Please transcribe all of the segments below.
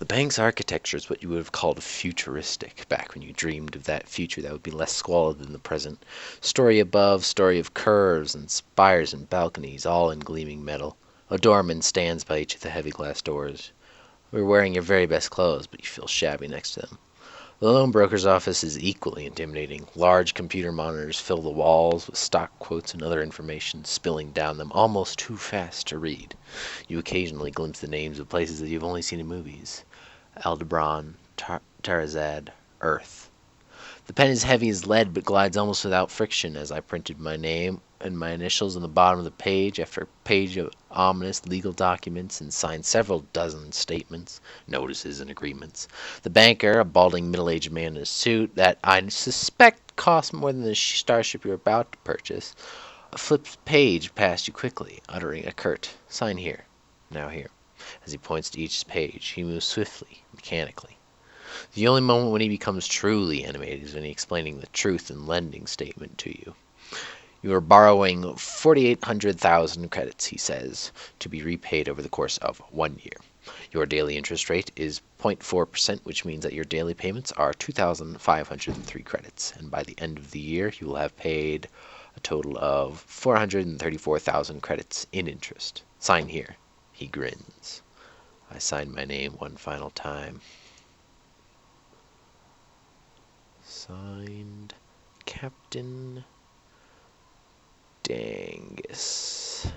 bank's architecture is what you would have called futuristic, back when you dreamed of that future that would be less squalid than the present. Story above, story of curves and spires and balconies, all in gleaming metal. A doorman stands by each of the heavy glass doors. You're wearing your very best clothes, but you feel shabby next to them. The loan broker's office is equally intimidating. Large computer monitors fill the walls with stock quotes and other information spilling down them almost too fast to read. You occasionally glimpse the names of places that you've only seen in movies. Aldebaran, Tarazad, Earth. The pen is heavy as lead, but glides almost without friction as I printed my name and my initials on the bottom of the page after page of ominous legal documents and signed several dozen statements, notices, and agreements. The banker, a balding middle-aged man in a suit that I suspect cost more than the starship you're about to purchase, flips the page past you quickly, uttering a curt, "Sign here, now here." As he points to each page, he moves swiftly, mechanically. The only moment when he becomes truly animated is when he's explaining the truth and lending statement to you. You are borrowing 4,800,000 credits, he says, to be repaid over the course of 1 year. Your daily interest rate is 0.4%, which means that your daily payments are 2,503 credits, and by the end of the year you will have paid a total of 434,000 credits in interest. Sign here. He grins. I sign my name one final time. Signed, Captain Dangus.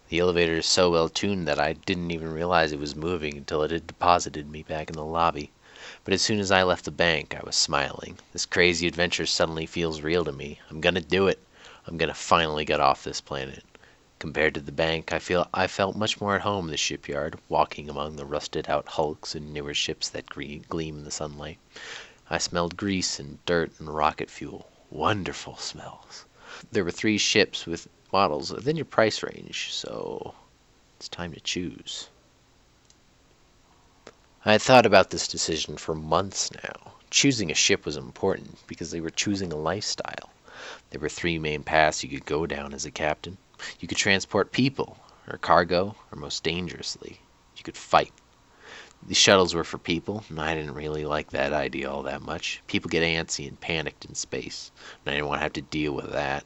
The elevator is so well tuned that I didn't even realize it was moving until it had deposited me back in the lobby. But as soon as I left the bank, I was smiling. This crazy adventure suddenly feels real to me. I'm gonna do it. I'm gonna finally get off this planet. Compared to the bank, I felt much more at home in the shipyard, walking among the rusted-out hulks and newer ships that gleam in the sunlight. I smelled grease and dirt and rocket fuel. Wonderful smells. There were 3 ships with models within your price range, so it's time to choose. I had thought about this decision for months now. Choosing a ship was important because they were choosing a lifestyle. There were 3 main paths you could go down as a captain. You could transport people, or cargo, or most dangerously, you could fight. The shuttles were for people, and I didn't really like that idea all that much. People get antsy and panicked in space, and I didn't want to have to deal with that.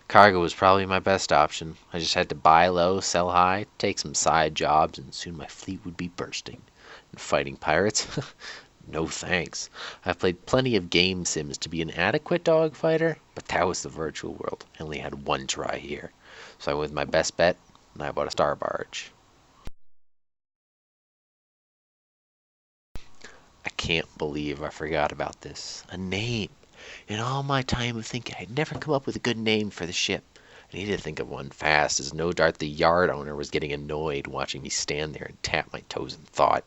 Cargo was probably my best option. I just had to buy low, sell high, take some side jobs, and soon my fleet would be bursting. And fighting pirates? No thanks. I've played plenty of game sims to be an adequate dogfighter, but that was the virtual world. I only had one try here. So I went with my best bet, and I bought a star barge. I can't believe I forgot about this. A name. In all my time of thinking, I'd never come up with a good name for the ship. I needed to think of one fast, as no doubt the yard owner was getting annoyed watching me stand there and tap my toes in thought.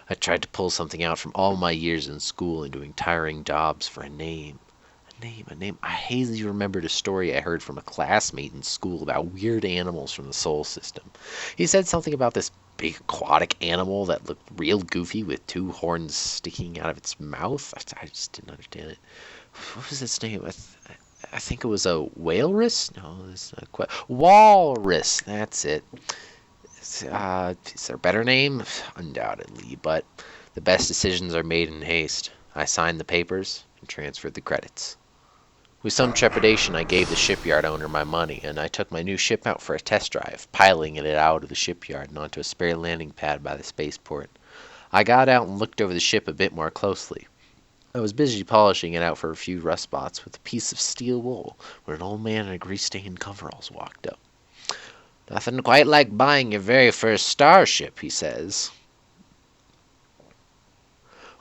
I tried to pull something out from all my years in school and doing tiring jobs for a name. A name. I hazily remembered a story I heard from a classmate in school about weird animals from the Sol system. He said something about this big aquatic animal that looked real goofy with 2 horns sticking out of its mouth. I just didn't understand it. What was its name? I think it was a walrus? No, it's not quite. Walrus, that's it. Is there a better name? Undoubtedly, but the best decisions are made in haste. I signed the papers and transferred the credits. With some trepidation, I gave the shipyard owner my money, and I took my new ship out for a test drive, piloting it out of the shipyard and onto a spare landing pad by the spaceport. I got out and looked over the ship a bit more closely. I was busy polishing it out for a few rust spots with a piece of steel wool when an old man in a grease-stained coveralls walked up. "Nothing quite like buying your very first starship," he says.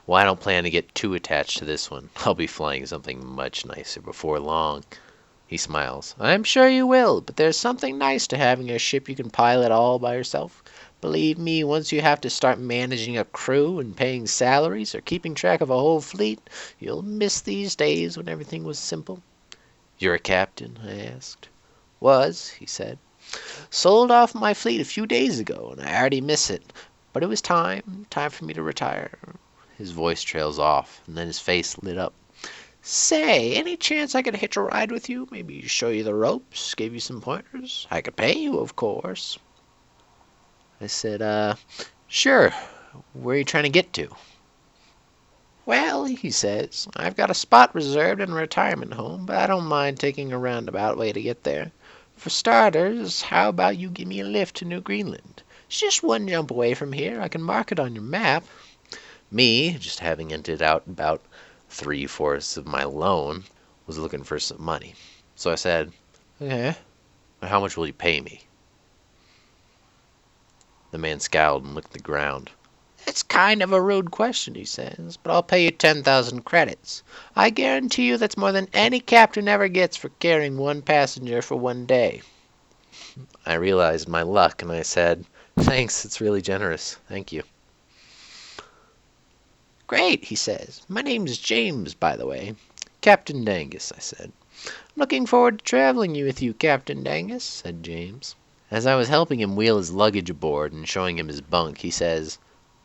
Well, I don't plan to get too attached to this one. I'll be flying something much nicer before long. He smiles. "I'm sure you will, but there's something nice to having a ship you can pilot all by yourself. Believe me, once you have to start managing a crew and paying salaries or keeping track of a whole fleet, you'll miss these days when everything was simple." "You're a captain?" I asked. "Was," he said. "Sold off my fleet a few days ago, and I already miss it. But it was time for me to retire." His voice trails off, and then his face lit up. "Say, any chance I could hitch a ride with you? Maybe show you the ropes, give you some pointers? I could pay you, of course." I said, sure. Where are you trying to get to? Well, he says, I've got a spot reserved in a retirement home, but I don't mind taking a roundabout way to get there. For starters, how about you give me a lift to New Greenland? It's just one jump away from here. I can mark it on your map. Me, just having emptied out about three-fourths of my loan, was looking for some money. So I said, okay, how much will you pay me? The man scowled and looked at the ground. It's kind of a rude question, he says, but I'll pay you 10,000 credits. I guarantee you that's more than any captain ever gets for carrying one passenger for one day. I realized my luck and I said, thanks, it's really generous. Thank you. Great, he says. My name's James, by the way. Captain Dangus, I said. I'm looking forward to traveling with you, Captain Dangus, said James. As I was helping him wheel his luggage aboard and showing him his bunk, he says,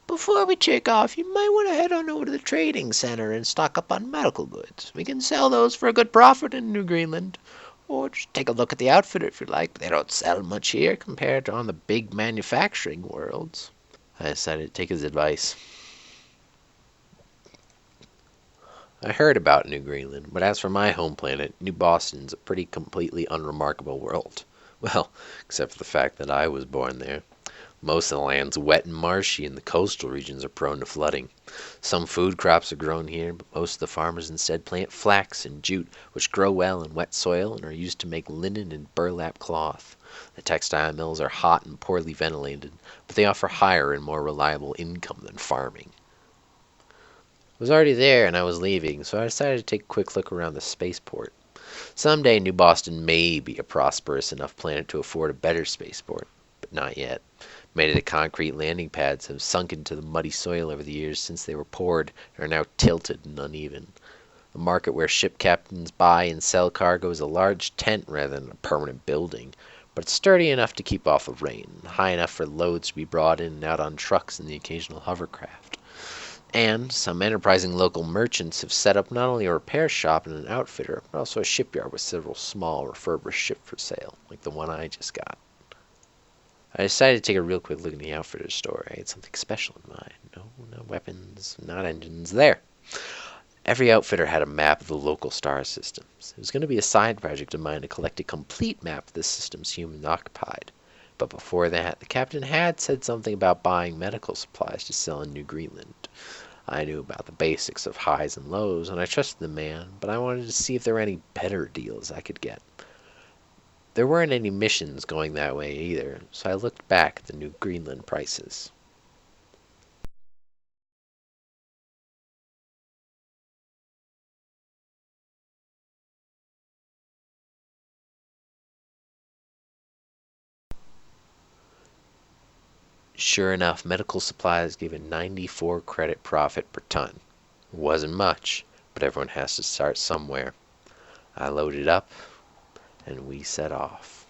before we take off, you might want to head on over to the trading center and stock up on medical goods. We can sell those for a good profit in New Greenland. Or just take a look at the outfitter if you like, but they don't sell much here compared to on the big manufacturing worlds. I decided to take his advice. I heard about New Greenland, but as for my home planet, New Boston's a pretty completely unremarkable world. Well, except for the fact that I was born there. Most of the land's wet and marshy, and the coastal regions are prone to flooding. Some food crops are grown here, but most of the farmers instead plant flax and jute, which grow well in wet soil and are used to make linen and burlap cloth. The textile mills are hot and poorly ventilated, but they offer higher and more reliable income than farming. I was already there and I was leaving, so I decided to take a quick look around the spaceport. Someday New Boston may be a prosperous enough planet to afford a better spaceport, but not yet. Many of the concrete landing pads have sunk into the muddy soil over the years since they were poured and are now tilted and uneven. A market where ship captains buy and sell cargo is a large tent rather than a permanent building, but it's sturdy enough to keep off the rain, high enough for loads to be brought in and out on trucks and the occasional hovercraft. And some enterprising local merchants have set up not only a repair shop and an outfitter, but also a shipyard with several small refurbished ships for sale, like the one I just got. I decided to take a real quick look in the outfitter's store. I had something special in mind. No weapons, not engines. There! Every outfitter had a map of the local star systems. It was going to be a side project of mine to collect a complete map of the systems humans occupied. But before that, the captain had said something about buying medical supplies to sell in New Greenland. I knew about the basics of highs and lows, and I trusted the man, but I wanted to see if there were any better deals I could get. There weren't any missions going that way either, so I looked back at the New Greenland prices. Sure enough, medical supplies gave a 94 credit profit per ton. It wasn't much, but everyone has to start somewhere. I loaded up, and we set off.